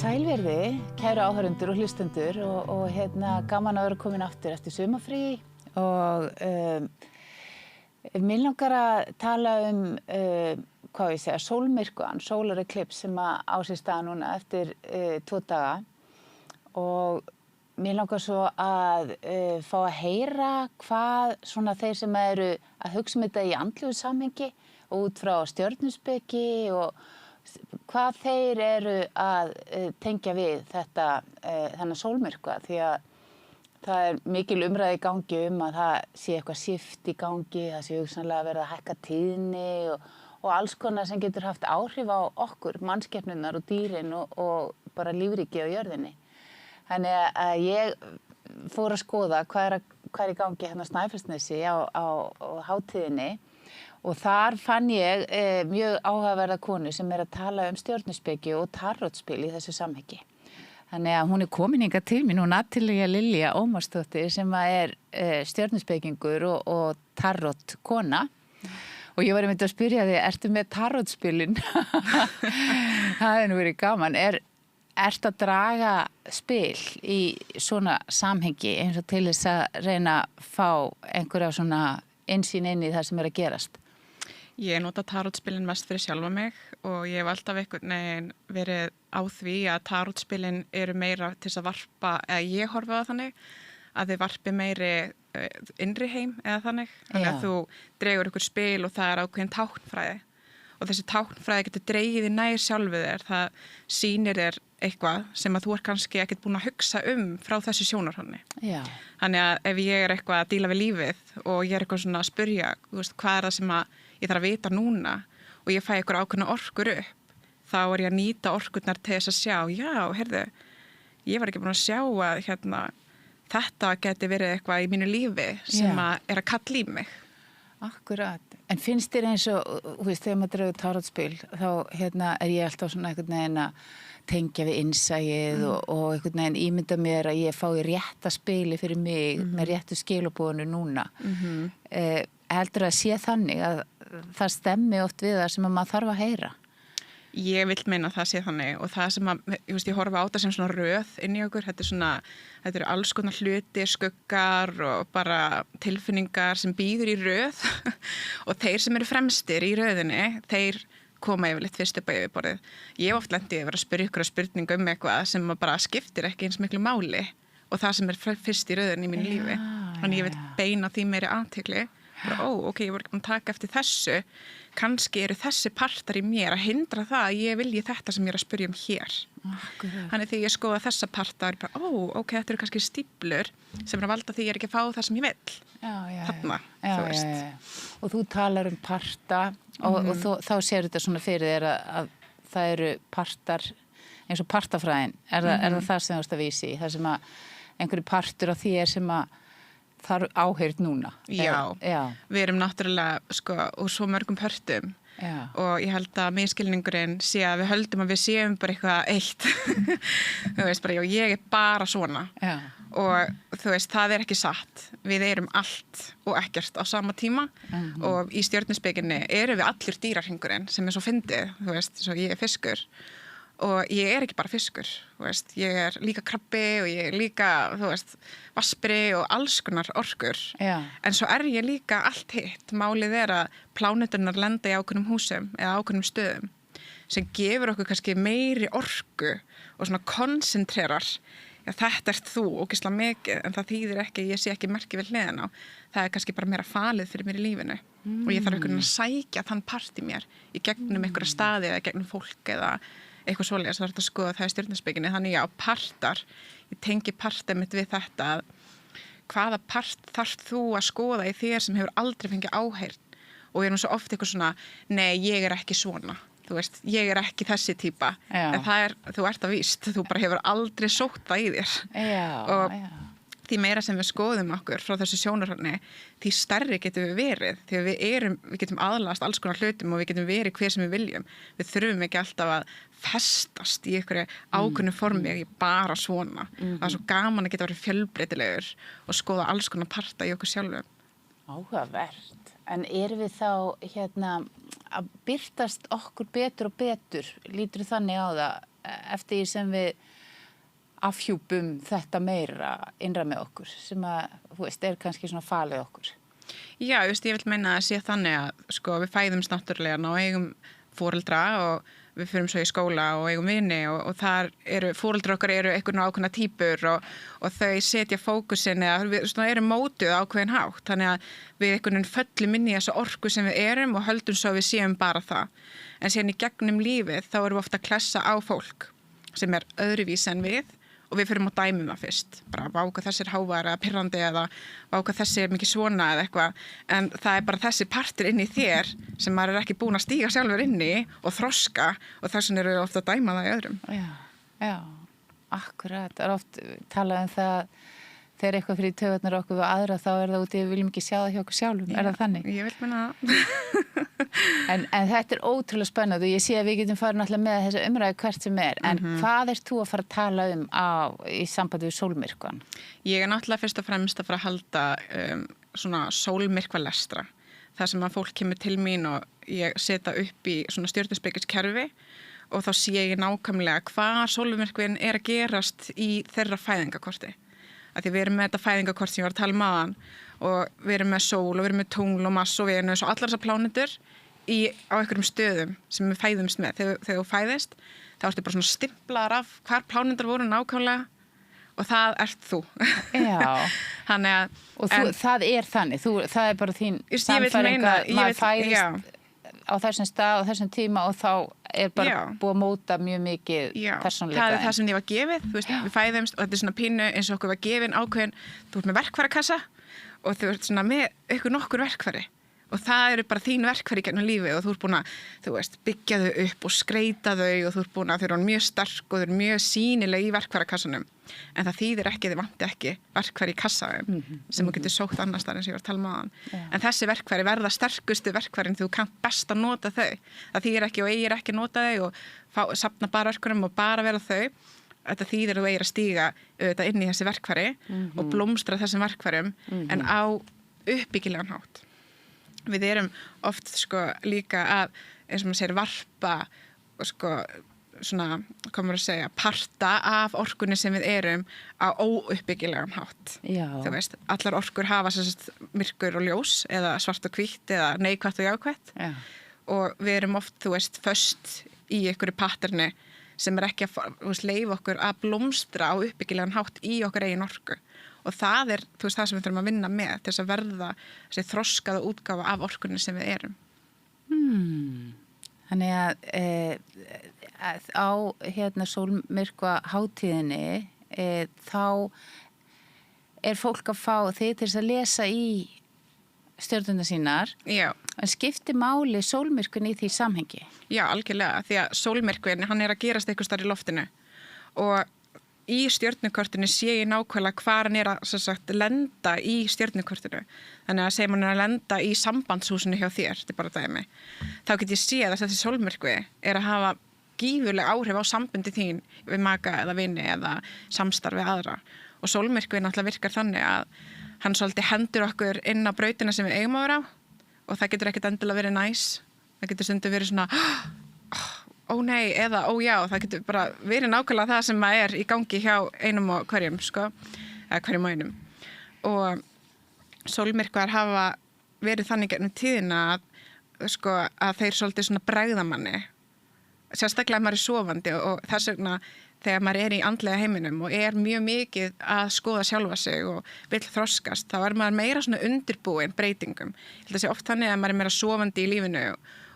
Sælverði, kæru áhorfendur og hlustendur og gaman að vera komin aftur eftir sumarfrí og mig langar að tala hvað ég segja, sólmyrkvann, solar eclipse sem á sér stað núna eftir 2 daga og mig langar svo að fá að heyra hvað svona þeir sem eru að hugsa þetta í andlegu samhengi og út frá stjörnuspeki og hvað þeir eru að tengja við þennan sólmyrkva því að það mikil umræða í gangi að það sé eitthvað shift í gangi, það sé hugsanlega verið að hækka tíðni og alls konar sem getur haft áhrif á okkur, mannskepnurnar og dýrin og bara lífríki á jörðinni. Þannig að ég fór að skoða hvað er í gangi hérna á Snæfellsnesi á hátíðinni. Og þar fann ég mjög áhugaverða konu sem að tala stjörnuspeki og tarotspil í þessu samhengi. Þannig að hún komin hingað til mín, hún Natalia Lilja Ómarsdóttir sem er stjörnuspekingur og tarotkona. Og ég var einmitt að spyrja þig, ertu með tarotspilin? Það hefði nú verið gaman. Ertu að draga spil í svona samhengi eins og til þess að reyna að fá einhverja svona innsýn inn í það sem að gerast? Ég nota tarotspilin mest fyrir sjálfa mig og ég hef alltaf einhvern veginn verið á því að tarotspilin eru meira til þess að varpa, eða ég horfi á það þannig, að þau varpi meiri innri heim eða þannig. Þannig að þú dregur ykkur spil og það er ákveðin táknfræði. Og þessi táknfræði getur dregið í nær sjálfu þér, það sýnir þér eitthvað sem að þú kannski ekkert búin að hugsa frá þessu sjónarhorni. Já. Þannig að ef ég er eitthvað að díla við lífið og ég er eitthvað svona að spyrja, hvað er það sem að ég þarf að vita núna og ég fæ eitthvað ákveðna orkur upp, þá er ég að nýta orkurnar til þess að sjá, já, heyrðu, ég var ekki búin að sjá að þetta geti verið eitthvað í mínu lífi sem að er að kalla í mig. Akkurat. En finnst þér eins og, þegar maður dregur tarotspil, þá er ég alltaf svona einhvern veginn að tengja við innsæið og einhvern veginn ímynda mér að ég fái rétta spili fyrir mig með réttu skilabúinu núna. Heldur að sé þannig að það stemmi oft við það sem að maður þarf að heyra? Ég vil meina að það sé þannig og það sem að, ég horfa á það sem svona röð inn í okkur, þetta eru alls konar hluti, skuggar og bara tilfinningar sem býður í röð og þeir sem eru fremstir í röðinni, þeir koma yfirleitt fyrst upp á yfirborðið. Ég hef oft lent í að vera að spyrja ykkur spurningu eitthvað sem bara skiptir ekki eins miklu máli og það sem er fyrst í röðinni í mínu lífi. Þannig ég vil beina því meiri athygli. Ok, ég var ekki búin að taka eftir þessu, kannski eru þessi partar í mér að hindra það að ég vilji þetta sem ég er að spyrja hér. Þannig þegar ég skoða þessa partar, ok, þetta eru kannski stíflur sem er að valda því ég er ekki að fá það sem ég vill. Þarna, þú veist. Og þú talar parta og þá sér þetta svona fyrir þér að það eru partar, eins og partafræðin, er það sem þú ert að vísi, það sem að einhverju partur á þér sem að þarf áheyrt núna. Já, við erum náttúrulega úr svo mörgum pörtum og ég held að misskilningurinn sé að við höldum að við séum bara eitthvað eitt. Þú veist bara, ég er bara svona og þú veist, það er ekki satt. Við erum allt og ekkert á sama tíma og í stjörnuspekinni erum við allir dýrarhringurinn sem er svo fyndið, þú veist, svo ég er fiskur. Og ég er ekki bara fiskur, þú veist, ég er líka krabbi og ég er líka, þú veist, vaspri og alls konar orkur. En svo er ég líka allt hitt. Málið er að pláneturnar lenda í ákveðnum húsum eða ákveðnum stöðum sem gefur okkur kannski meiri orku og svona koncentrerar. Já, þetta ert þú, ógeðslega mikið, en það þýðir ekki, ég sé ekki merki við hliðina á. Það er kannski bara meira falið fyrir mér í lífinu og ég þarf einhvern veginn að sækja þann part í mér í gegnum einhverja staði eða gegnum fólk eða eitthvað svoleiðis, það er að skoða það í stjörnuspekinni. Þannig partar, ég tengi partið mitt við þetta að hvaða part þarf þú að skoða í þér sem hefur aldrei fengið áheyrn og ég er nú svo oft eitthvað svona, nei, ég er ekki svona, þú veist, ég er ekki þessi típa, en þú ert að víst, þú bara hefur aldrei sótt það í þér. Og því meira sem við skoðum okkur frá þessu sjónarhorni, því stærri getum við verið, því við getum aðlast alls konar hlutum og við getum verið hver sem við viljum. Við þurfum ekki alltaf að festast í einhverju ákveðnu formi, ég bara svona. Það er svo gaman að geta verið fjölbreytilegur og skoða alls konar parta í okkur sjálfum. Áhugavert. En erum við þá að birtast okkur betur og betur? Lítur þannig á það eftir því sem við afhjúpum þetta meira innra með okkur sem að, þú veist, kannski svona falið okkur. Já, ég vil meina að sé þannig að sko, við fæðumst náttúrulega og eigum foreldra og við fyrum svo í skóla og eigum vini og þar foreldrar okkar eru einhvern ákveðna típur og þau setja fókusin eða við erum mótuð ákveðin hátt þannig að við einhvern veginn föllum inn í þessu orku sem við erum og höldum svo að við séum bara það. En síðan í gegnum lífið þá erum við ofta að klessa á fólk sem öðruvís en við og við fyrum að dæmum það fyrst. Bara váka þessi hávar eða pirrandi eða váka þessi mikið svona eða eitthvað. En það bara þessi partur inn í þér sem maður ekki búin að stíga sjálfur inn í og þroska og þess vegna eru við ofta að dæma það í öðrum. Já, akkurat. Það oft talað það þegar eitthvað fyrir taugarnar okkur við aðra þá það úti, við viljum ekki sjá það hjá okkur sjálfum. Það þannig? Ég vil meina það. en þetta ótrúlega spennandi og ég sé að við getum farið náttúrulega með þessa umræðu hvert sem en hvað þú að fara að tala í sambandi við sólmyrkvan? Ég náttúrulega fyrst og fremst að fara að halda svona sólmyrkvalestra. Það sem að fólk kemur til mín og ég setja upp í svona stjörnuspekiskerfi og þá sé ég nákvæmlega hvað sólmyrkvin að gerast í þeirra fæðingakorti. Að því við erum með þetta fæðingakort sem ég var að tala áðan og við erum með sól og við erum með tungl og Mars og Venus og allar þessar plánetur á einhverjum stöðum sem við fæðumst með. Þegar þú fæðist þá ertu bara svona stimplaðar af hvar plánetar voru nákvæmlega og það ert þú. Já. Þannig að... Og það þannig, það bara þín sannfæring að maður fæðist á þessum stað og þessum tíma og þá bara búið að móta mjög mikið persónuleika. Það það sem ég var gefið, þú veist, við fæðumst og þetta svona pínu eins og okkur var gefin ákveðin, þú ert með verkfærakassa og þú ert svona með ykkur nokkur verkfæri og það eru bara þín verkfæri gegnum lífið og þú ert búin að, þú veist, byggja þau upp og skreita þau og þú ert búin að þau eru mjög sterk og þau eru mjög sýnileg í verkfærakassanum. En það þýðir ekki, þið vanti ekki verkfæri í kassaðum sem þú getur sótt annars þar eins og ég var að tala áðan. En þessi verkfæri verða sterkustu verkfærin þú kannt best að nota þau. Það þýðir ekki og eigir ekki að nota þau og safna bara verkunum og bara vera þau. Þetta þýðir að þú eigir að stíga inn í þessi verkfæri og blómstra þessum verkfærum en á uppbyggilegan hátt. Við erum oft líka að, eins og maður segir, varpa svona, hvað maður að segja, parta af orkunni sem við erum á óuppbyggilegan hátt. Já. Þú veist, allar orkur hafa myrkur og ljós eða svart og hvítt eða neikvætt og jákvætt. Já. Og við erum oft, þú veist, föst í einhverju patterni sem ekki að leyfa okkur að blómstra á uppbyggilegan hátt í okkar eigin orku. Og það þú veist, það sem við þurfum að vinna með til þess að verða þessi þroskaða útgáfa af orkunni sem við erum. Þannig að á sólmyrkva hátíðinni þá fólk að fá þig til þess að lesa í stjörnurnar sínar. Já. En skiptir máli sólmyrkvin í því samhengi? Já, algjörlega, því að sólmyrkvin, hann að gerast einhvers staðar í loftinu og í stjörnukortinu sé ég nákvæmlega hvar hann að lenda í stjörnukortinu. Þannig að segjum hann að lenda í sambandshúsinu hjá þér, þetta bara dæmi. Þá get ég séð að þessi sólmyrkvi að hafa gífurleg áhrif á sambandi þín við maka eða vini eða samstarf við aðra. Og sólmyrkvi náttúrulega virkar þannig að hann svolítið hendur okkur inn á brautina sem við eigum að vera á og það getur ekkert endilega verið næs. Það getur stundum verið svona ó nei, eða ó já, það getur bara verið nákvæmlega það sem í gangi hjá einum og hverjum, eða hverjum og einum. Og sólmyrkvar hafa verið þannig gennum tíðina að þeir svolítið svona bregða manni. Sérstaklega maður sofandi og þess vegna þegar maður í andlega heiminum og mjög mikið að skoða sjálfa sig og vill þroskast, þá maður meira svona undirbúin breytingum. Ég held að sé oft þannig að maður meira sofandi í lífinu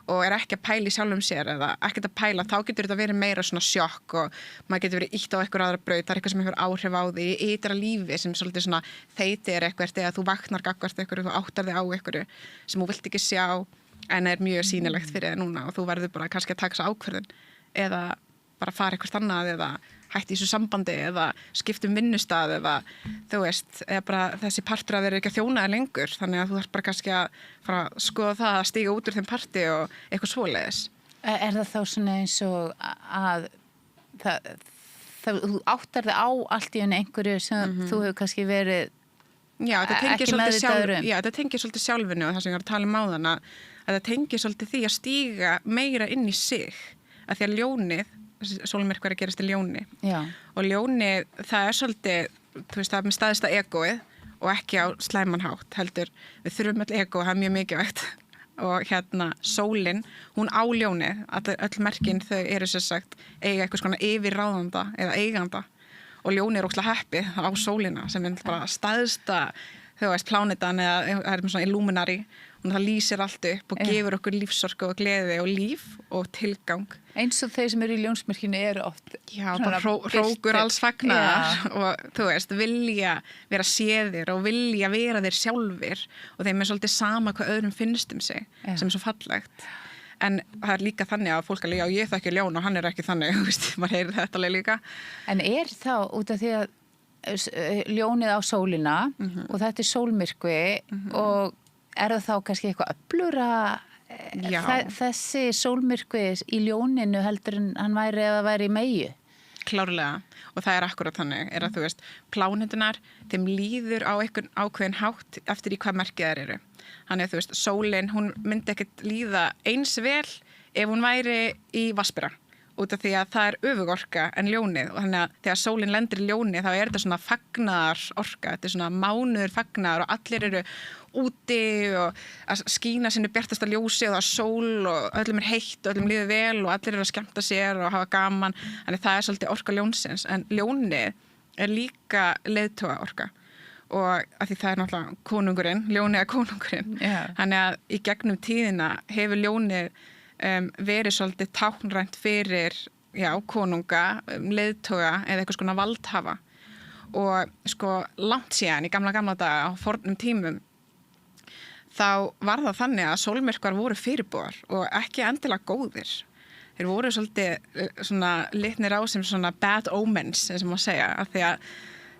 og ekki að pæla í sjálfum sér eða ekkert að pæla, þá getur þetta verið meira svona sjokk og maður getur verið ýtt á eitthvað aðra braut, það eitthvað sem hefur áhrif á því í ytra lífi sem svolítið svona þeytir eitthvað eða þú vaknar gagnvart eitthvað, þú áttar þig á eitthvað sem þú vilt ekki sjá en mjög sýnilegt fyrir þig núna og þú verður bara kannski að taka þessa ákvörðun eða bara fara eitthvað annað eða hætti í þessu sambandi eða skiptum vinnustað eða þú veist, eða bara þessi partur að vera ekki að þjóna þér lengur þannig að þú þarf bara kannski að fara að skoða það að stíga út úr þeim parti og eitthvað svoleiðis. Það þá svona eins og að þú áttar þig á allt í einhverju sem þú hefur kannski verið ekki meðvitaður Já, þetta tengir svolítið sjálfinu og það sem ég var að tala áðan að þetta tengir svolítið því að stíga meira inn í sig að því að ljónið sólmyrkvar að gerast í ljóni. Já. Og ljóni, það svolítið, þú veist, það með staðista egóið og ekki á slæmanhátt, heldur við þurfum öll ego, það mjög mikilvægt og sólin, hún á ljónið, öll merkin þau eru sem sagt, eiga eitthvað svona yfirráðanda eða eiganda og ljónið ókslega heppið á sólina sem bara staðsta, þú veist, plánetan eða það er svona illuminari og það lýsir allt upp og gefur okkur lífsorku og gleði og líf og tilgang. Eins og þeir sem eru í ljónsmerkinu eru oft. Já, bara hrókur alls fagnaðar og þú veist, vilja vera séðir og vilja vera þeir sjálfir og þeim svolítið sama hvað öðrum finnst sig sem svo fallegt. En það líka þannig að fólk alveg, já, ég þekki ljón og hann ekki þannig, þú veist, maður heyrir þetta alveg líka. En þá út af því að ljónið á sólina og þetta sólmyrkvi og það þá kannski eitthvað öflugra þessi sólmyrkvi í ljóninu heldur en hann væri ef það væri í meyju? Klárlega, og það akkurat þannig, að þú veist, plánetunar, þeim líður á einhvern ákveðin hátt eftir í hvað merkið þær eru. Þannig að þú veist, sólin, hún myndi ekkert líða eins vel ef hún væri í vatnsbera. Út af því að það öfugorka en ljónið og þannig að þegar sólin lendir í ljónið þá þetta svona fagnar orka, þetta svona mánuður fagnar og allir eru úti og að skína sínu bjartasta ljósi og það sól og öllum heitt og öllum líður vel og allir eru að skemmta sér og hafa gaman, þannig það svolítið orka ljónsins, en ljónið líka leiðtoga orka og að því það náttúrulega konungurinn, ljónið konungurinn, þannig að í gegnum tíðina hefur ljónið verið svolítið táknrænt fyrir konunga, leiðtoga eða eitthvað svona valdhafa og sko langt síðan í gamla daga á fornum tímum þá var það þannig að sólmyrkvar voru fyrirbúar og ekki endilega góðir. Þeir voru svolítið svona litnir á sem svona bad omens, eins og maður segja, af því að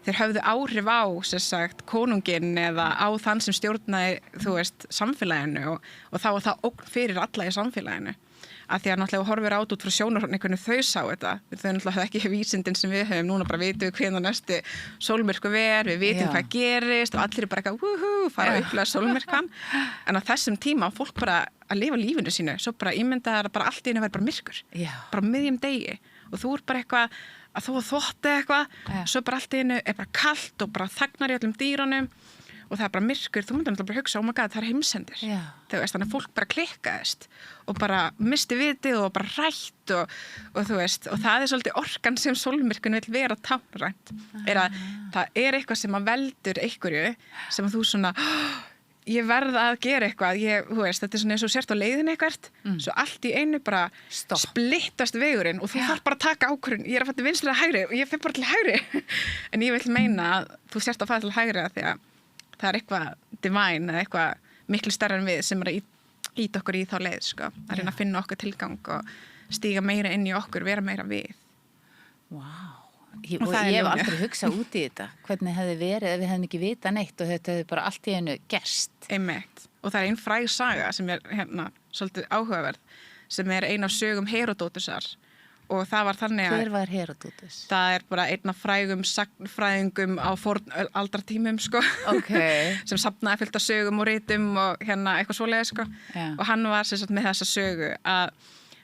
þeir höfðu áhrif á, sem sagt, konunginn eða á þann sem stjórnaði, þú veist, samfélaginu og þá var það ógn fyrir alla í samfélaginu. Af því að náttúrulega horfir út frá sjónarhorni hvernig þau sá þetta. Þau náttúrulega ekki vísindin sem við höfum, núna bara vitum við hvenær næstu sólmyrkvi við vitum hvað gerist og allir bara eitthvað, fara að upplega sólmyrkvan. En á þessum tíma fólk bara að lifa lífinu sínu, svo bara ímyndaðar að bara allt í einu væri bara myrkur, bara miðjum degi og þú bara eitthvað að þú þvotti eitthvað, svo bara allt í einu bara kalt og bara þagnar í öllum dýrunum og það bara myrkur, þú myndir bara hugsa, oh my god, það heimsendir. Þú veist, þannig að fólk bara klikkaðist og bara misti vitið og bara rætt og þú veist, og það svolítið orkan sem sólmyrkun vill vera táknrænt, að það eitthvað sem að veldur einhverju sem að þú svona, ég verð að gera eitthvað, þú veist, þetta svona eins og sért á leiðin eitthvað, svo allt í einu bara splittast vegurinn og þú þarf bara að taka ákvörðun, ég að fara til vinstri eða hægri og ég fer bara til hægri, en ég vil meina að þú sért að fara til hægri því að það eitthvað divine eða eitthvað miklu stærra en við sem að íta okkur í þá leið, sko, að reyna að finna okkar tilgang og stíga meira inn í okkur, vera meira við. Og ég hef aldrei hugsað út í þetta, hvernig hefði verið ef við hefðum ekki vitað neitt og þetta hefði bara allt í einu gerst. Einmitt. Og það ein fræg saga sem svolítið áhugaverð, sem ein af sögum Heródótusar og það var þannig að... Hver var Heródótus? Það bara einn af frægum sagnfræðingum á fornaldartímum, sko, sem safnaði fullt af sögum og ritum og eitthvað svoleiðis, sko, og hann var sem sagt með þessa sögu að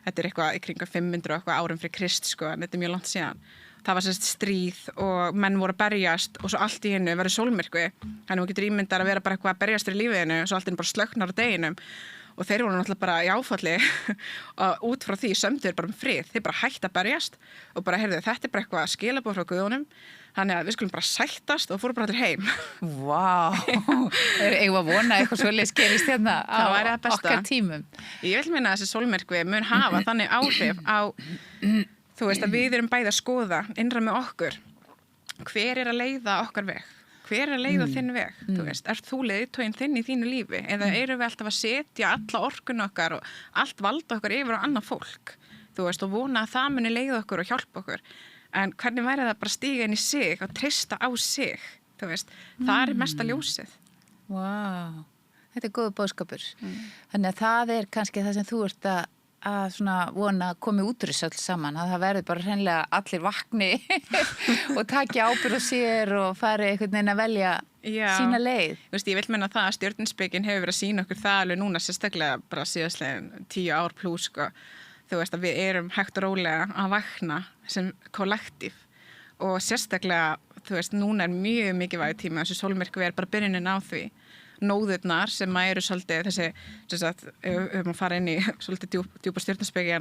þetta eitthvað í kringum 500 og eitthvað árum fyrir Krist, sko, en þetta mjög langt síðan. Það var sérst stríð og menn voru að berjast og svo allt í hennu verið sólmyrkvi, þannig að þú getur ímyndar að vera bara eitthvað að berjast fyrir lífiðinu og svo allt í hennu bara slöknar á deginum og þeir voru náttúrulega bara í áfalli og út frá því sömdu þeir bara frið, þeir bara hætt að berjast og bara heyrðu þetta bara eitthvað skilaboð frá guðunum, þannig að við skulum bara sættast og fóru bara allir heim. Vá, eigum að vona eitthvað svolítið gerist hérna á okkar tímum. Ég vil meina að þessi sólmyrkvi mun hafa þannig áhrif á, þú veist, að við erum bæði að skoða innra með okkur, hver að leiða okkar veg? Hver að leiða þinn veg, þú veist, þú leiðtoginn þinn í þínu lífi eða eru við alltaf að setja alla orkun okkar og allt valda okkar yfir á annað fólk, þú veist, og vona að það muni leiða okkur og hjálpa okkur, en hvernig væri það bara stíga inn í sig og treysta á sig, þú veist, það mesta ljósið. Vá, þetta góður boðskapur, þannig að það kannski það sem þú ert að svona vona að komi út úr þessu öll saman, að það verður bara hreinlega allir vakni og taki ábyrgð á sér og fari einhvern veginn að velja sína leið. Þú veist, ég vil meina það að stjörnuspekin hefur verið að sýna okkur það alveg núna sérstaklega bara síðastlega 10 ár plús, sko, þú veist að við erum hægt og rólega að vakna sem kollektív og sérstaklega, þú veist, núna er mjög mikilvægur tími þessi sólmyrkvi bara byrjunin á því. Nóðurnar sem eru svolítið þessi, sem sagt, ef maður fara inn í svolítið djúpa stjörnuspeki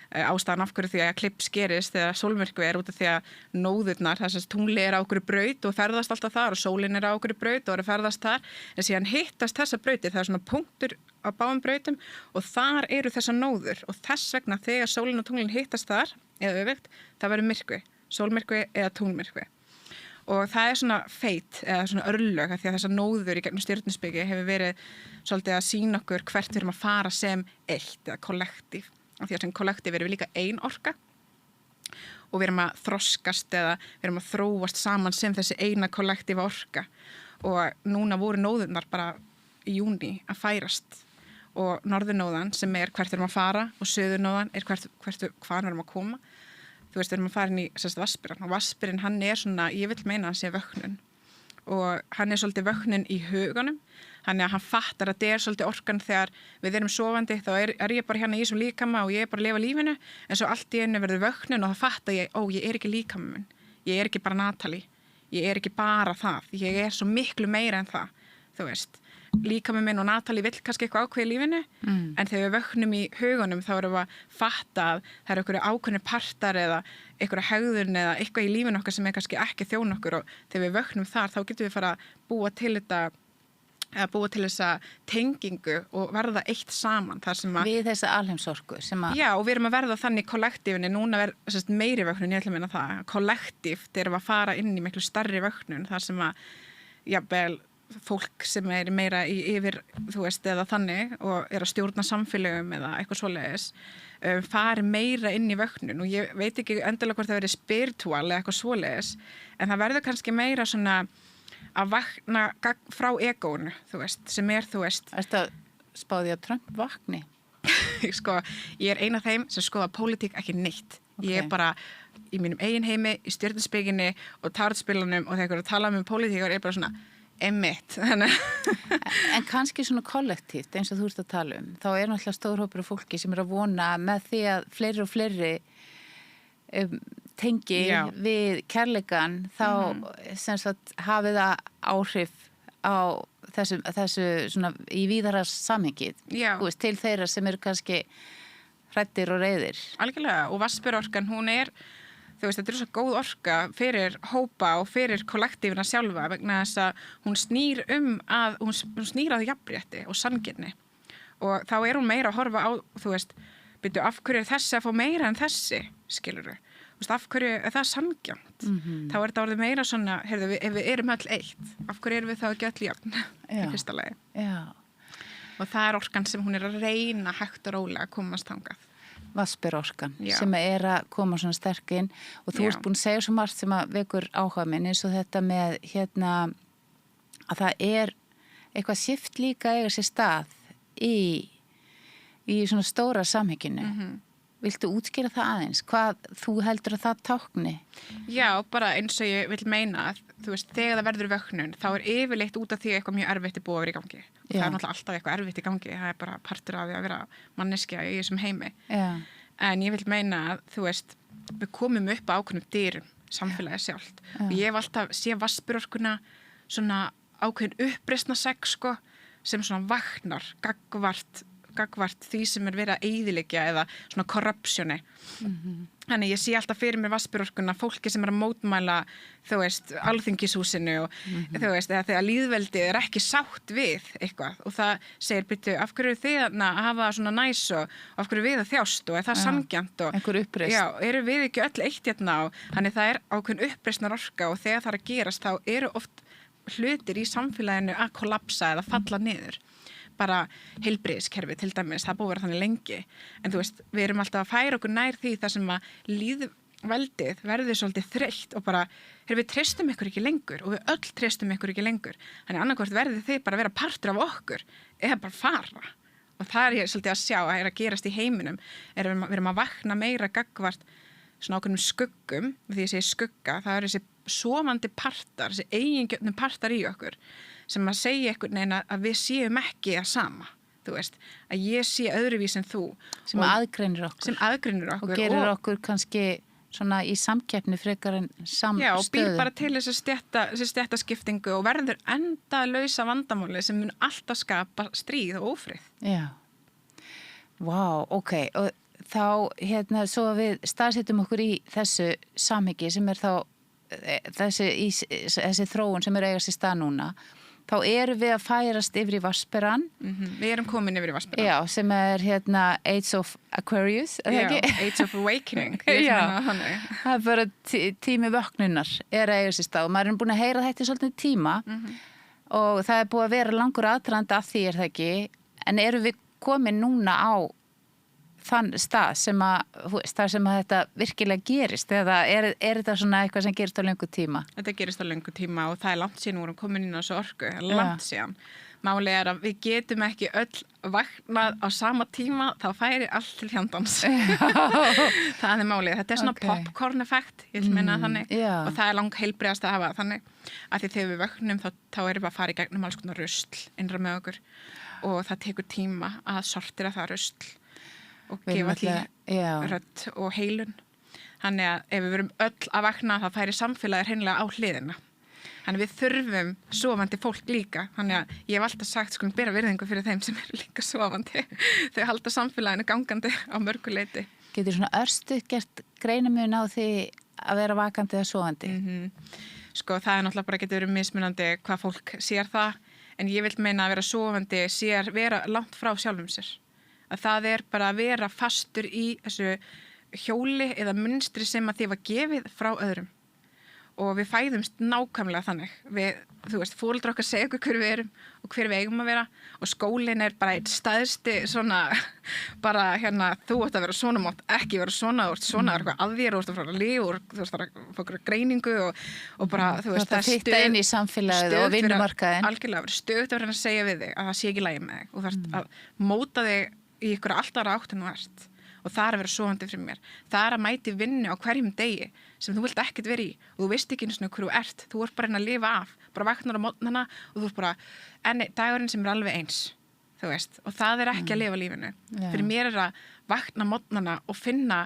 ástæðan af hverju því að eklips gerist þegar sólmyrkvi út af því að nóðurnar, þess að tungli á okkur braut og ferðast alltaf þar og sólin á okkur braut og eru ferðast þar en síðan hittast þessa brautir, það svona punktur á báðum brautum og þar eru þessa nóður og þess vegna þegar sólin og tunglin hittast þar eða öfugt, það verður myrkvi, sólmyrkvi eða tunglmyrkvi. Og það svona feit eða svona örlög því að þessar nóður í gegnum stjörnuspeki hefur verið svolítið að sýna okkur hvert við erum að fara sem eitt eða kollektív. Af því að sem kollektív erum við líka ein orka og við erum að þroskast eða við erum að þróast saman sem þessi eina kollektíva orka. Og núna voru nóðurnar bara í júní að færast og norðurnóðan sem hvert við erum að fara og suðurnóðan hvaðan við erum að koma. Þú veist, við erum að fara inn í Vatnsberann og Vatnsberinn, hann svona, ég vil meina hann sé vöknun og hann svolítið vöknun í huganum, hann að hann fattar að það svolítið orkan þegar við erum sofandi, þá ég bara hérna í þessum líkama og ég bara að lifa lífinu, en svo allt í einu verður vöknun og þá fattar ég, ég ekki líkama minn, ég ekki bara Natalie, ég ekki bara það, ég svo miklu meira en það, þú veist. Líkami minn og Natalie vill kannski eitthvað ákveð í lífinu en þegar við vöknum í hugunum þá erum við að fatta að það eru einhverju ákveðnir partar eða einhverju hegðun eða eitthvað í lífinu okkar sem kannski ekki þjón okkur og þegar við vöknum þar þá getum við fara að búa til þessa tengingu og verða eitt saman þar sem að við þessa alheimsorku Já, og við erum að verða þannig kollektífinni núna meiri vöknun, ég ætla að meina það kollektíft erum að fara inn í miklu stærri vöknun þar sem að jafnvel fólk sem meira yfir, þú veist, eða þannig og að stjórna samfélögum eða eitthvað svoleiðis fari meira inn í vöknun og ég veit ekki endilega hvort það verið spiritual eða eitthvað svoleiðis en það verður kannski meira svona að vakna frá egónu, þú veist, sem þú veist. Ertu að spá því að Trump vakni? Sko, ég ein af þeim sem skoða pólitík ekki neitt. Okay. Ég bara í mínum eigin heimi, í stjörnuspekinni og tarotspilunum og þegar að tala pólitíkar bara svona Einmitt. En kannski svona kollektíft eins og þú ert að tala þá náttúrulega stór hópur af fólki sem að vona með því að fleiri og fleiri tengi við kærleikan þá sem sagt hafi það áhrif á þessu svona í víðara samhengið til þeirra sem eru kannski hræddir og reiðir. Algjörlega og Vatnsberorkan hún þú veist, þetta svo góð orka fyrir hópa og fyrir kollektífina sjálfa vegna þess að hún snýr hún snýr að jafnrétti og sanngirni og þá hún meira að horfa á, þú veist, byrju af hverju þessi að fá meira en þessi, skilurðu, þú veist, af hverju það sanngjarnt, þá þetta orðið meira svona, heyrðu, ef við erum öll eitt, af hverju erum við þá ekki öll jafn í fyrsta lagi. Já. Og það orkan sem hún að reyna hægt og rólega að komast þangað. Vatnsberorkan sem að koma svona sterk inn og þú ert búin að segja svo margt sem að vekur áhuga minn eins og þetta með að það eitthvað shift líka eiga sér stað í svona stóra samhenginu. Viltu útskýra það aðeins? Hvað þú heldur að það tákni? Já, bara eins og ég vil meina að þú veist, þegar það verður vöknun þá yfirleitt út af því eitthvað mjög erfitt búið að vera í gangi. Það náttúrulega alltaf eitthvað erfitt í gangi, það bara partur af því að vera manneskja í þessum heimi. En ég vil meina að, þú veist, við komum upp á ákveðnum dyrum, samfélagið sjálft. Og ég hef alltaf séð Vatnsberorkuna svona ákveðin uppreisna segg, sko, sem svona vaknar gagvart því sem verið að eyðileggja eða svona korrupsjoni. Þannig ég sé alltaf fyrir mér Vatnsberorkuna fólki sem að mótmæla, þú veist, Alþingishúsinu og þú veist, eða þegar lýðveldið ekki sátt við eitthvað og það segir, byrju, af hverju eru þið að hafa svona næs og af hverju við að þjást og það sanngjarnt og einhver uppreisn. Já, eru við ekki öll eitt hérna og þannig það ákveðin uppreisnar orka og þegar það að gerast þá eru oft hlutir í samfélaginu að kollapsa eða falla niður. Bara heilbrigðiskerfi til dæmis, það búið að vera þannig lengi en þú veist, við erum alltaf að færa okkur nær því þar sem að lýðveldið verður svolítið þreytt og bara við treystum ykkur ekki lengur og við öll treystum ykkur ekki lengur þannig annarkvort verður þið bara að vera partur af okkur eða bara fara og það ég svolítið að sjá að gerast í heiminum við erum að vakna meira gagvart svona ákveðnum skuggum því ég segi skugga, það eru þessi sofandi partar, þessi eigingjörnum partar í okkur sem að segja einhvern veginn að við séum ekki að sama. þú veist, að ég sé öðruvís en þú. Sem aðgreinir okkur. Sem aðgreinir okkur. Og gerir okkur kannski svona í samkeppni frekar en samstöðu. Já, og býr bara til þessi stéttaskiptingu og verður endalausa vandamáli sem mun alltaf skapa stríð og ófrið. Já. Vá, ok. Og þá, svo við staðsetjum okkur í þessu samhengi sem þá þessi þróun sem eiga sér stað núna, þá erum við að færast yfir í Vatnsberann. Við erum komin yfir í Vatnsberann. Já, sem Age of Aquarius, Já, Age of Awakening. Já, það bara tími vöknunar að eiga sér stað og maður búin að heyra þetta í svolítið tíma og það búið að vera langur aðdragandi að því það ekki, en erum við komin núna á þann stað sem þetta virkilega gerist eða er þetta svona eitthvað sem gerist á löngu tíma? Þetta gerist á löngu tíma og það langt síðan vorum komin inn á þessu orku, langt síðan. Málið að við getum ekki öll vaknað á sama tíma, þá færi allt til fjandans. Það málið. Þetta svona popcorn effekt, ég vil meina þannig. Og það lang heilbrigðast að hafa þannig. Af því þegar við vöknum þá erum við að fara í gegnum alls konar rusl innra með okkur og það tekur tíma að sortira það rusl og gefa því rödd og heilun. Þannig að ef við verum öll að vakna þá færi samfélagið hreinlega á hliðina. Þannig við þurfum sofandi fólk líka. Þannig að ég hef alltaf sagt, skulum bera virðingu fyrir þeim sem eru líka sofandi. Þau halda samfélaginu gangandi á mörgu leyti. Getur svona örstuð gert greinamun á því að vera vakandi eða sofandi? Sko það náttúrulega bara getur verið mismunandi hvað fólk sér það. En ég vil meina að vera sofandi sér vera langt frá sjálfum sér. Að það bara að vera fastur í þessu hjóli eða munstri sem að þið var gefið frá öðrum. Og við fæðumst nákvæmlega þannig. Þú veist, foreldrar okkar segja okkur hver við erum og hver við eigum að vera og skólinn bara eitt stæðsti svona, bara þú átt að vera svona, mátt ekki vera svona, þú ert svona, eitthvað að þér, þú ert að fara að lifa, þú ert að fá okkur greiningu og bara, þú veist, það er fitta inn í samfélagið og vinnumarkaðin. Algjörlega, verður stöðugt að vera að segja við þig að það sé ekki í lagi með þig og það er að móta þig í ykkur allt aðra átt en þú ert. Og það að vera sofandi fyrir mér. Það að mæti vinnu á hverjum degi sem þú vilt ekkert vera í og þú veist ekki einu svona hver þú ert. Þú ert bara að lifa af, bara vaknar á mótnana og þú ert bara dagurinn sem alveg eins, þú veist. Og það ekki að lifa lífinu. Yeah. Fyrir mér að vakna mótnana og finna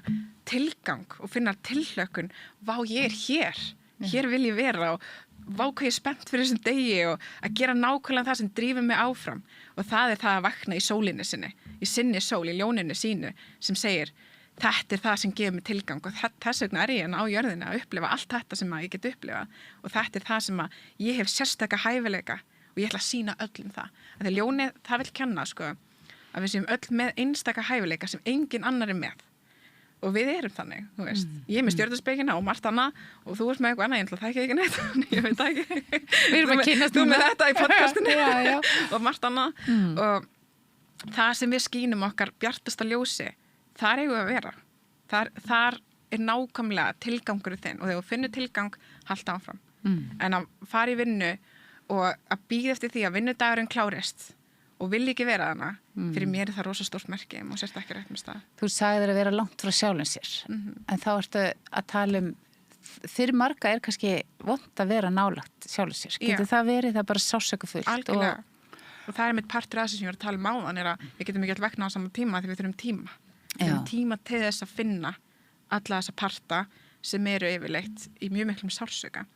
tilgang og finna tilhlökkun. Vá, ég hér. Hér vil ég vera og vá hvað ég spennt fyrir þessum degi og að gera nákvæmlega það sem drífur mig áfram. Og það það að vakna í sólinni sinni, í sinni sól, í ljóninu sínu sem segir, þetta það sem gefur mig tilgang og þess vegna ég á jörðinni að upplifa allt þetta sem ég get upplifað og þetta það sem að ég hef sérstaka hæfileika og ég ætla að sýna öllum það. Þegar ljónið, það vil kenna sko, að við séum öll með einstaka hæfileika sem engin annar með. Og við erum þannig, þú veist. Ég er með stjörnuspekina og margt annað og þú ert með eitthvað annað, ég ætla að þekki ekki neitt, ég veit ekki. Við erum að kynast þú með þetta í podcastinu og margt annað. Og það sem við skínum okkar bjartasta ljósi, þar eigum við að vera. Þar nákvæmlega tilgangurinn þinn og þegar þú finnur tilgang, halda áfram. En að fara í vinnu og að bíða eftir því að vinnudagurinn klárist og vil ekki vera þarna, fyrir mér það rosa stórt merki og sérst ekki rétt með stað. Þú sagðir að vera langt frá sjálfum sér, en þá ertu að tala fyrir marga kannski vont að vera nálagt sjálfum sér. Getur það verið það bara sásökufullt? Algjörlega. Og það mitt partur af þessu sem ég var að tala áðan að við getum ekki alltaf vegna á sama tíma því við þurfum tíma. Við þurfum tíma til þess að finna alla þessa parta sem eru yfirleitt í mjög miklum sársöka.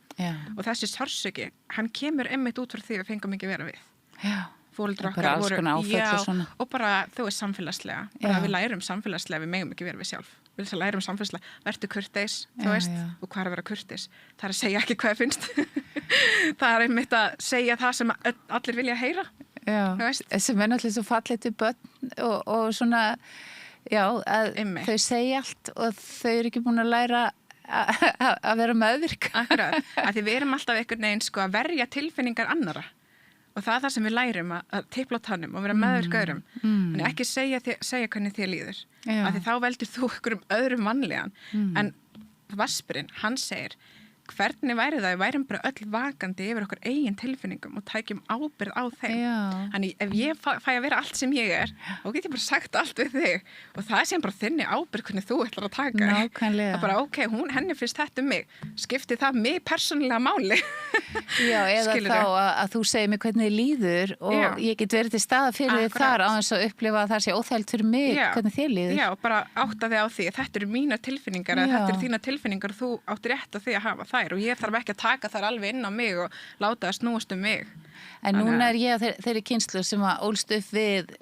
Og þessi sársöki, hann kemur einmitt út frá því við fengum ekki vera við. Já. Fóreldrar okkar voru, og bara þú veist samfélagslega, bara við lærum samfélagslega, við megum ekki vera við sjálf. Við lærum samfélagslega, vertu kurteis, þú veist, og hvað að vera kurteis? Það að segja ekki hvað það finnst. Það einmitt að segja það sem allir vilja heyra. Já, sem náttúrulega svo fallið til börn og svona, já, að þau segja allt og þau eru ekki búin að læra að vera meðvirk. Akkurat, að því við erum alltaf einhvern veginn sko að verja tilfinningar annara. Og það sem við lærum að tipla á tannum og vera meðvirk öðrum. Þannig ekki segja hvernig þér líður. Af því þá veldur þú ykkur öðrum mannlegan. En Vaspurinn, hann segir, hvernig væri það, við værum bara öll vakandi yfir okkar eigin tilfinningum og tækjum ábyrgð á þeim. Þannig ef ég fæ að vera allt sem ég þá get ég bara sagt allt við þig og það sem bara þinni ábyrgð hvernig þú ætlar að taka. Nákvæmlega. Það bara ok, henni finnst þetta mig, skipti það mig persónulega máli. Já, eða þá að þú segir mig hvernig þið líður og ég get verið til staða fyrir þig þar á þess að upplifa að það sé óþægilegt fyrir mig hvernig þið líður. Já, og bara átta þig á því að þetta eru mínar tilfinningar eða þetta eru þínar tilfinningar og þú átti rétt á því að hafa þær og ég þarf ekki að taka þær alveg inn á mig og láta það snúast mig. En núna ég þeirri kynslu sem að ólst upp við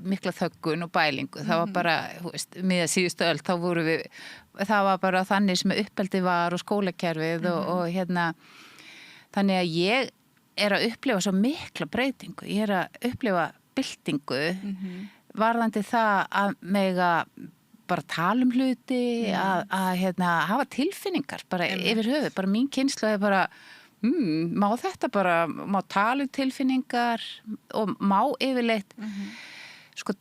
mikla þöggun og bælingu. Það var bara, miðað síðustu öld, það var bara þannig sem uppeldi var og skólakerfið og þannig að ég að upplifa svo mikla breytingu. Ég að upplifa byltingu varðandi það að mega bara tala hluti, að hafa tilfinningar bara yfir höfuð. Bara mín kynslu bara má þetta bara, má tala tilfinningar og má yfirleitt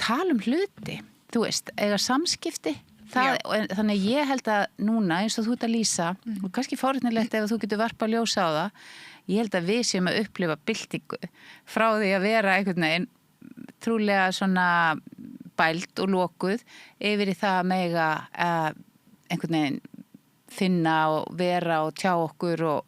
tala hluti, þú veist, eiga samskipti. Þannig að ég held að núna eins og þú ert að lýsa og kannski forvitnilegt ef þú getur varpað ljósa á það, ég held að við séum að upplifa byltingu frá því að vera einhvern veginn trúlega svona bælt og lokuð yfir í það að mega einhvern veginn finna og vera og tjá okkur og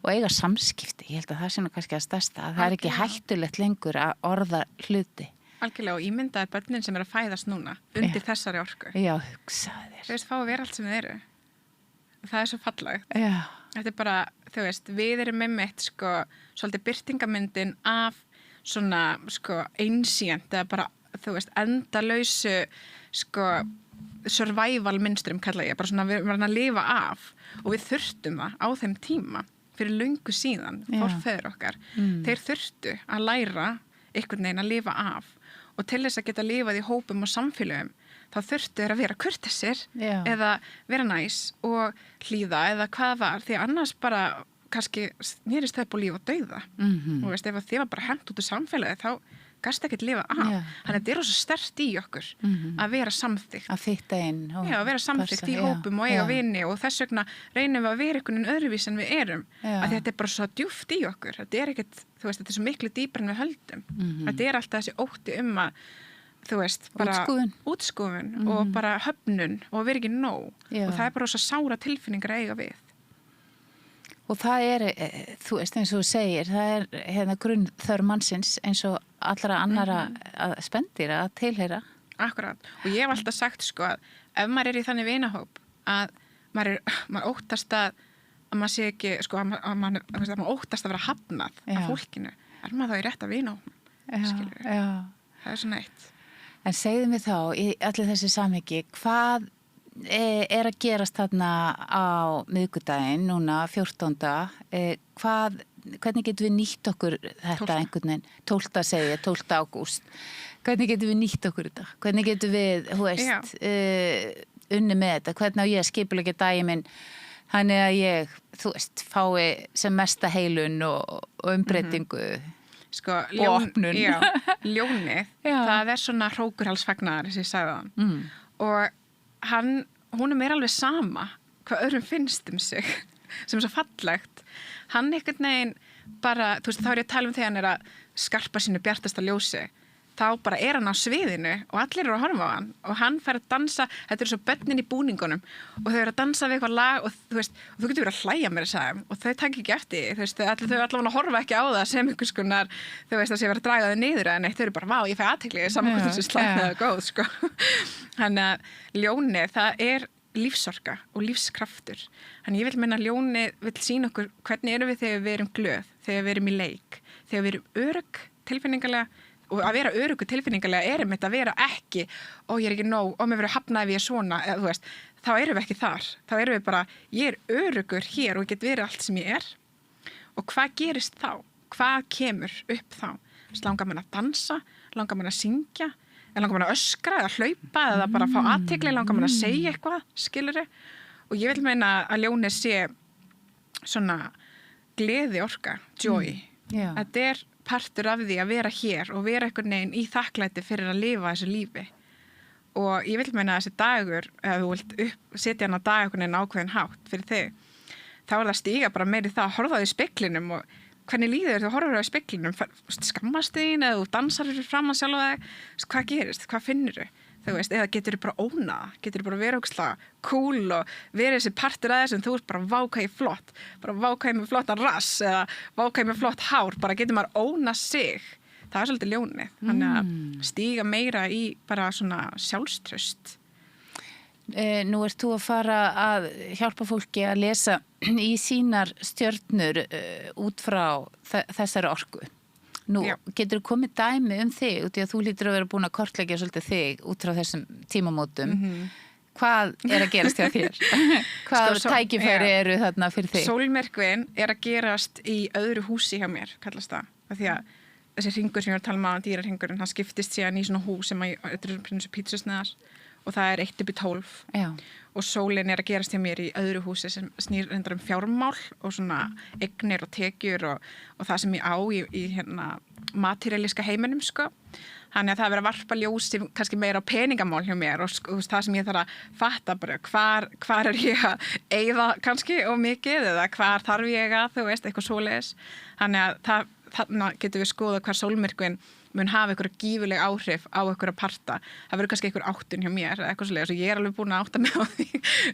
eiga samskipti. Ég held að það sé nú kannski að stærsta að það ekki hættulegt lengur að orða hluti. Algjörlega og ímyndaði börnin sem að fæðast núna undir þessari orku. Já, hugsaði þér. Þú veist, fá að vera allt sem þið eru. Það svo fallegt. Já. Þetta bara, þú veist, við erum einmitt svolítið birtingamyndin af svona einsýnt eða bara, þú veist, endalausu survival mynstrum kalla ég, bara svona við erum að lifa af og við þurftum það á þeim tíma fyrir löngu síðan, forfeður okkar. Þeir þurftu að læra einhvern veginn að lifa af og til þess að geta lifað í hópum og samfélögum þá þurftu þeir að vera kurteisir eða vera næs og hlýða eða hvað var, því annars bara kannski nýrist það búið líf og dauða og veist, ef þið var bara hent út úr samfélagi þá gast ekki að lifa af. Þannig að þetta er svo sterkt í okkur að vera samþykkt. Að fitta inn. Að vera samþykkt í hópum og eiga vini og þess vegna reynum við að vera einhvern veginn öðruvís en við erum. Að þetta er bara svo djúpt í okkur. Þetta er ekkert, þú veist, þetta er svo miklu dýpar en við höldum. Þetta er alltaf þessi ótti að, þú veist, bara útskúfun og bara höfnun og vera ekki nóg. Og það er bara svo sára tilfinningar að eiga við. Og það þú veist, eins og þú segir, það er grunnþörf mannsins eins og allra annara spendýra að tilheyra. Akkurát. Og ég hef alltaf sagt að ef maður í þannig vinahóp að maður óttast að maður sé ekki, að maður óttast að vera hafnað af fólkinu, maður þá í rétta vinahópum. Skilur við. Það er svona eitt. En segðu mig þá, í allir þessi samhengi, hvað að gerast þarna á miðvikudaginn, núna 14. Hvernig getum við nýtt okkur þetta einhvern veginn, 12. ágúst, hvernig getum við nýtt okkur þetta? Hvernig getum við, unni með þetta? Hvernig á ég að skipuleggja daginn minn þannig að ég, fái sem mesta heilun og umbreytingu og opnun? Ljónið, það er svona hrókurhalsfagnaðar sem ég sagði það. Og hún mér alveg sama hvað öðrum finnst sig sem svo fallegt. Hann einhvern veginn bara, þú veist, þá ég að tala þegar hann að skarpa sínu bjartasta ljósi. Þá bara hann á sviðinu og allir eru að horfa á hann og hann fær að dansa, þetta eru svo börnin í búningunum og þau eru að dansa við eitthvað lag og þú veist, og þú getur verið að hlæja mér að segja og þau takk ekki eftir, þú veist, þau allavega horfa ekki á það sem einhvers konar, þú veist, að sé verið að draga þau niður eða neitt, þau eru bara, vá, ég fæ athygli saman hvernig þessi slæmið er góð, Þannig að ljónið, það er lífsorka og lífskraftur. Þannig ég vil meina að ljónið vil sýna okkur hvernig erum við þegar við erum glöð, þegar við erum í leik, þegar við erum örugg tilfinningalega. Og að vera öruggu tilfinningalega einmitt að vera ekki ég er ekki nóg, mér verður hafnað ef ég svona eða, þú veist, þá erum við ekki þar þá erum við bara, ég er öruggur hér og get verið allt sem ég er og hvað gerist þá? Hvað kemur upp þá? Langar mann að dansa, langar mann að syngja eða langar mann að öskra eða hlaupa eða bara fá athygli, langar mann að segja eitthvað skilurðu, og ég vil meina að ljónið sé svona gleði orka, joy þetta er partur af því að vera hér og vera einhvern veginn í þakklæti fyrir að lifa þessu lífi og ég vil meina að þessi dagur ef þú vilt setja hann að dag einhvern veginn ákveðin hátt fyrir þig þá það stíga bara meiri það að horfa á því speglinum og hvernig líður þú horfur á speglinum, skammast þín eða þú dansar fyrir fram að sjálfa þig, hvað gerist, hvað finnur þú veist, eða getur þú bara óna, getur þú bara vera ógeðslega cool og vera þessi partur að þessum, þú ert bara vákæði flott, bara vákæði með flottan rass eða vákæði með flott hár, bara getur maður óna sig, það er svolítið ljónið, þannig að stíga meira í bara svona sjálfstraust. Nú ert þú að fara að hjálpa fólki að lesa í sínar stjörnur út frá þessari orku. Nú, getur þú komið dæmi þig, út í að þú lítur að vera búin að kortleggja svolítið þig út frá þessum tímamótum. Hvað að gerast hjá þér? Hvað tækifæri eru þarna fyrir þig? Sólmyrkvinn að gerast í öðru húsi hjá mér, kallast það. Því að þessi hringur sem ég var að tala um á, dýrarhringurinn, hann skiptist síðan í svona hús sem þetta er eins og pítsusneðar og það er 1-12. Já. Og sólin að gerast hjá mér í öðru húsi sem snýr reyndar fjármál og svona eignir og tekjur og það sem ég á í hérna materialíska heiminum, sko. Þannig að það verið að varpa ljósi kannski meira á peningamál hjá mér og það sem ég þarf að fatta bara hvar er ég að eyða kannski og mikið eða hvar þarf ég að, þú veist, eitthvað svoleiðis. Þannig að þarna getum við skoða hvar sólmyrkvinn mun hafa einhverja gífuleg áhrif á einhverja parta. Það verður kannski einhver áttun hjá mér eða eitthvað svoleiðis og ég er alveg búin að átta mig á því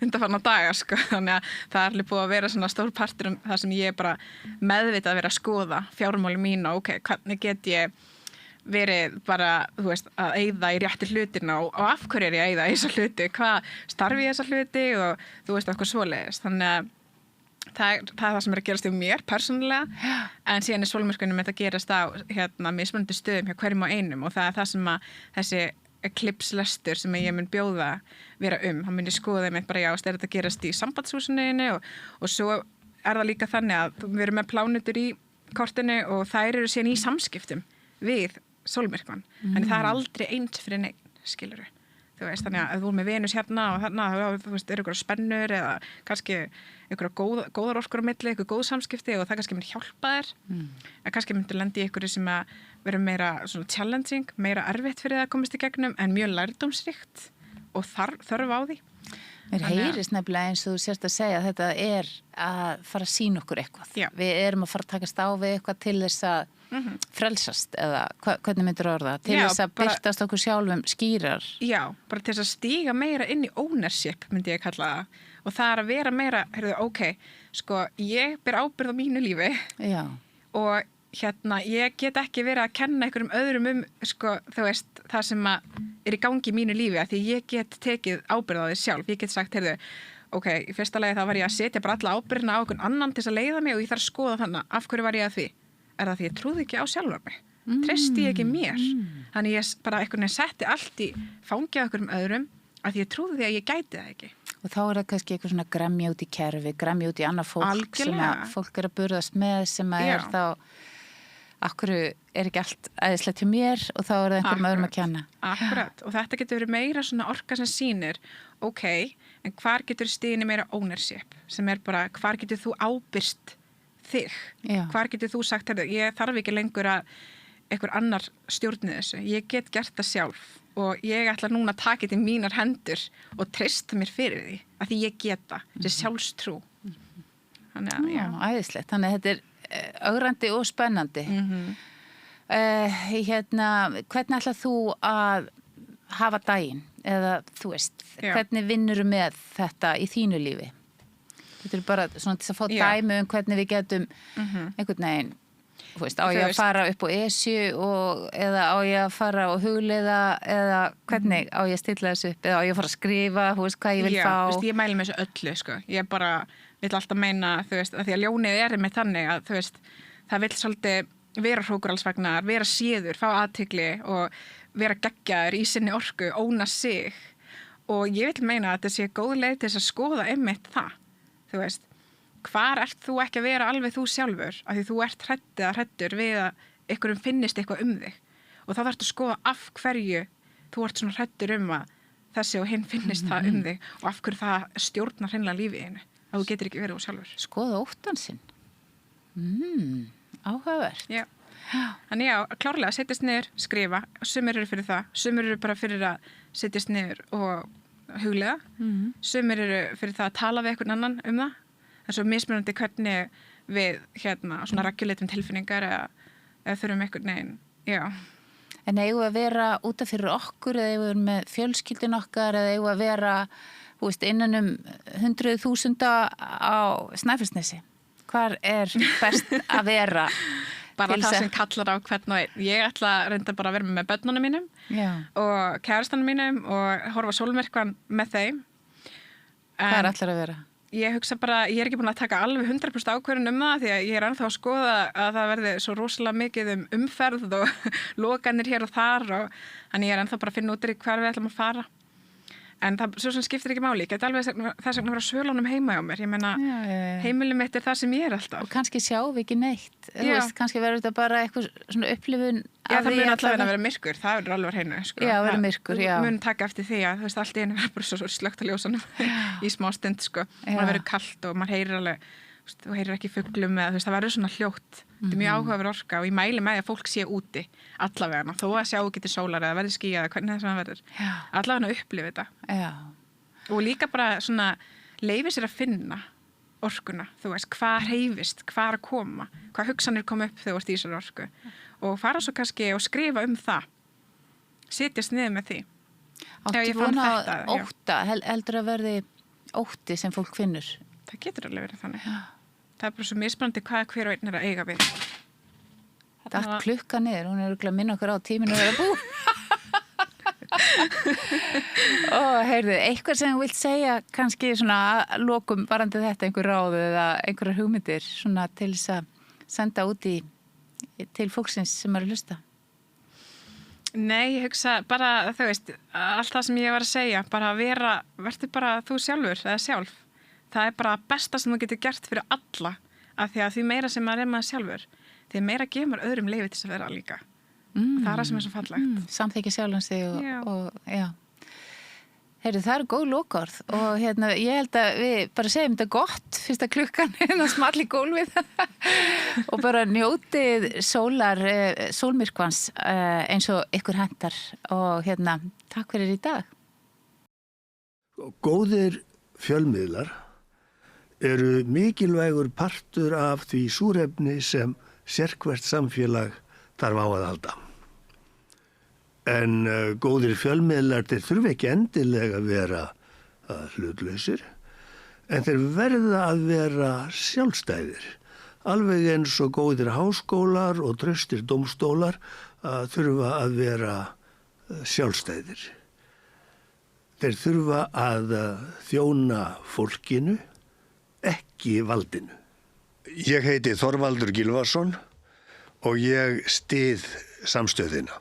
undanfarna daga, sko. Þannig að það er alveg búið að vera svona stór partur það sem ég er bara meðvitað að vera að skoða fjármáli mín og hvernig get ég verið bara, þú veist, að eyða í rétti hlutina og af hverju er ég að eyða í þessa hluti, hvað starfi ég þessa hluti og þú veist, eitthvað svoleiðis. Þannig að það er það sem er að gerast hjá mér persónulega, en síðan sólmyrkvinn að gerast á mismunandi stöðum hjá hverjum og einum og það er það sem að þessi eclipse-lestur sem ég mun bjóða vera hann muni skoða mig bara er þetta að gerast í sambandshúsinu og svo er það líka þannig að við erum með plánutur í kortinu og þær eru síðan í samskiptum við sólmyrkvann, en það er aldrei eins fyrir neinn, skilurðu. Þú veist, þannig að þú er með Venus hérna og þarna, þú veist, ykkur spennur eða kannski ykkur góðar orkur á milli, ykkur góð samskipti og það kannski mun hjálpa þér. En kannski myndir lendi í ykkur sem að vera meira svona challenging, meira erfitt fyrir það að komast í gegnum, en mjög lærdómsríkt og þörf á því. Mér heyrist nefnilega eins og þú sérst að segja að þetta er að fara að sýna okkur eitthvað. Já. Við erum að fara að takast á við eitthvað til þess að frelsast eða hvernig myndir orða til þess að byrtast okkur sjálfum skýrar. Já, bara til þess að stíga meira inn í ownership myndi ég kalla það og það er að vera meira, sko, ég ber ábyrgð á mínu lífi. Já. Og ég get ekki verið að kenna einhverjum öðrum sko, þú veist, það sem er í gangi í mínu lífi, af því ég get tekið ábyrgð á því sjálf. Ég get sagt, í fyrsta lagi þá var ég að setja bara alla ábyrgðina á einhvern annan til þess að leiða mig og ég þarf að skoða þannig, af hverju var ég að því? Er það því ég trúði ekki á sjálfa mig? Treysti ég ekki mér? Þannig ég bara einhvern veginn setti allt í fangið okkur öðrum af því ég trúði því að ég gæti það ekki. Og þá er það kannski eitthvað svona gremja út í kerfi, gremja út í annað fólk. Algjörlega. Sem að fólk er að burðast með sem að er þá, akkur er ekki allt æðislegt hjá mér og þá er það einhverjum öðrum að kenna. Akkurat. Og þetta getur verið meira svona orka sem sýnir, en hvar getur stiginu meira ownership? Sem er bara, hvar getur þú ábyrst þig? Já. Hvar getur þú sagt, ég þarf ekki lengur að einhver annar stjórni þessu. Ég get gert það sjálf og ég ætla núna að taka þetta í mínar hendur og treysta mér fyrir því að því ég geta, þessi sjálfstrú. Þannig að, já. Æðislegt. Þannig að þetta er ögrandi og spennandi. Hvernig ætlað þú að hafa daginn? Eða, þú veist, hvernig vinnurðu með þetta í þínu lífi? Þetta er bara svona til að fá dæmi hvernig við getum einhvern veginn, þú veist, á ég að fara upp á Esju eða á ég að fara og hugleiða eða hvernig á ég að stilla þessu upp eða á ég að fara að skrifa, þú veist, hvað ég vil fá. Já, ég mæli með þessu öllu, sko. Ég bara vil alltaf meina, þú veist, að því að ljónið er með þannig að, þú veist, það vill svolítið vera hrókuralsvagnar, vera síður, fá athygli og vera geggjaður í sinni orku, óna sig og ég vil meina að þetta sé góð leið til þess að skoða einmitt það. Þú veist, hvar ert þú ekki að vera alveg þú sjálfur af því þú ert hræddur við að einhverjum finnist eitthvað þig og þá þarftu að skoða af hverju þú ert svona hræddur að þessi og hinn finnist það þig og af hverju það stjórnar hreinlega lífið einu að þú getur ekki verið þú sjálfur. Skoða óttan sinn. Áhugavert. Já. Þannig klárlega setjast niður, skrifa, sumir eru fyrir það, sumir eru bara fyrir að setjast niður og huglega, sumir eru fyrir það að tala við einhvern annan það en svo mismunandi hvernig við svona reguleitum tilfinningar eða þurfum einhvern veginn, já. En eigum við að vera útaf fyrir okkur eða eigum við með fjölskyldun okkar eða eigum við að vera, þú veist, innan 100.000 á Snæfellsnesi? Hvar best að vera? Bara það sem kallar á hvern og einn. Ég ætla reynda bara að vera með börnunum mínum og kærastanum mínum og horfa sólmyrkvann með þeim. Hvar ætlar að vera? Ég hugsa bara, ég ekki búin að taka alveg 100% ákvörðun það því að ég ennþá að skoða að það verði svo rosalega mikið umferð og lokanir hér og þar og þannig ég ennþá bara að finna út í hvar við ætlum að fara. En það svo sem skiptir ekki máli, ég get alveg þess vegna vera svölunum heima hjá mér. Ég meina, heimilið mitt það sem ég alltaf. Og kannski sjáum við ekki neitt. Þú veist, kannski verður þetta bara eitthvað svona upplifun. Já, það mun allavega að vera myrkur, það verður alveg hreinu. Sko. Já, verður myrkur, já. Mun taka eftir því að, þú veist, allt í einu verður bara svo slökkt á ljósanum í smá stund, sko. Það verður kalt og maður heyrir alveg, þú heyrir ekki fuglum eða, þú veist, það verður svona hljótt. Þetta mjög áhugaverð orka og ég mæli með að fólk sé úti allavega, þó að sjá ekki til sólar eða verði skýjað eða hvernig það verður. Allavega upplifa þetta. Já. Og líka bara svona leyfi sér að finna orkuna, þú veist, hvað hreyfist, hvað að koma, hvað hugsanir koma upp þegar þú ert í þessari orku og fara svo kannski og skrifa það, setjast niður með því. Áttu vona ótta, heldur að verði ótti sem fólk finnur? Það getur alveg verið þannig. Það bara svo mismunandi hvað hver og einn að eiga við. Datt klukka niður, hún örugglega að minna okkur á tíminu að vera búin. Heyrðu, eitthvað sem þú vilt segja kannski svona lokum varandi þetta, einhver ráð eða einhverjar hugmyndir svona til þess að senda út til fólksins sem að hlusta? Nei, ég hugsa bara, þú veist, allt það sem ég var að segja, bara verður bara þú sjálfur eða sjálf. Það bara besta sem þú getur gert fyrir alla, af því að því meira sem maður maður sjálfur, því meira gefur maður öðrum leyfi til að vera líka. Það það sem svo fallegt. Samþykja sjálfan sig og já. Heyrðu, það eru góð lokaorð og ég held að við bara segjum þetta gott fyrsta klukkan small í gólfið og bara njótið sólmyrkvans eins og ykkur hentar og takk fyrir í dag. Góðir fjölmiðlar eru mikilvægur partur af því súrefni sem sérhvert samfélag þarf á að halda. En góðir fjölmiðlar, þeir þurfa ekki endilega að vera hlutlausir, en þeir verða að vera sjálfstæðir. Alveg eins og góðir háskólar og traustir dómstólar þurfa að vera sjálfstæðir. Þeir þurfa að þjóna fólkinu, ekki valdinu. Ég heiti Þorvaldur Gylfason og ég styð samstöðina.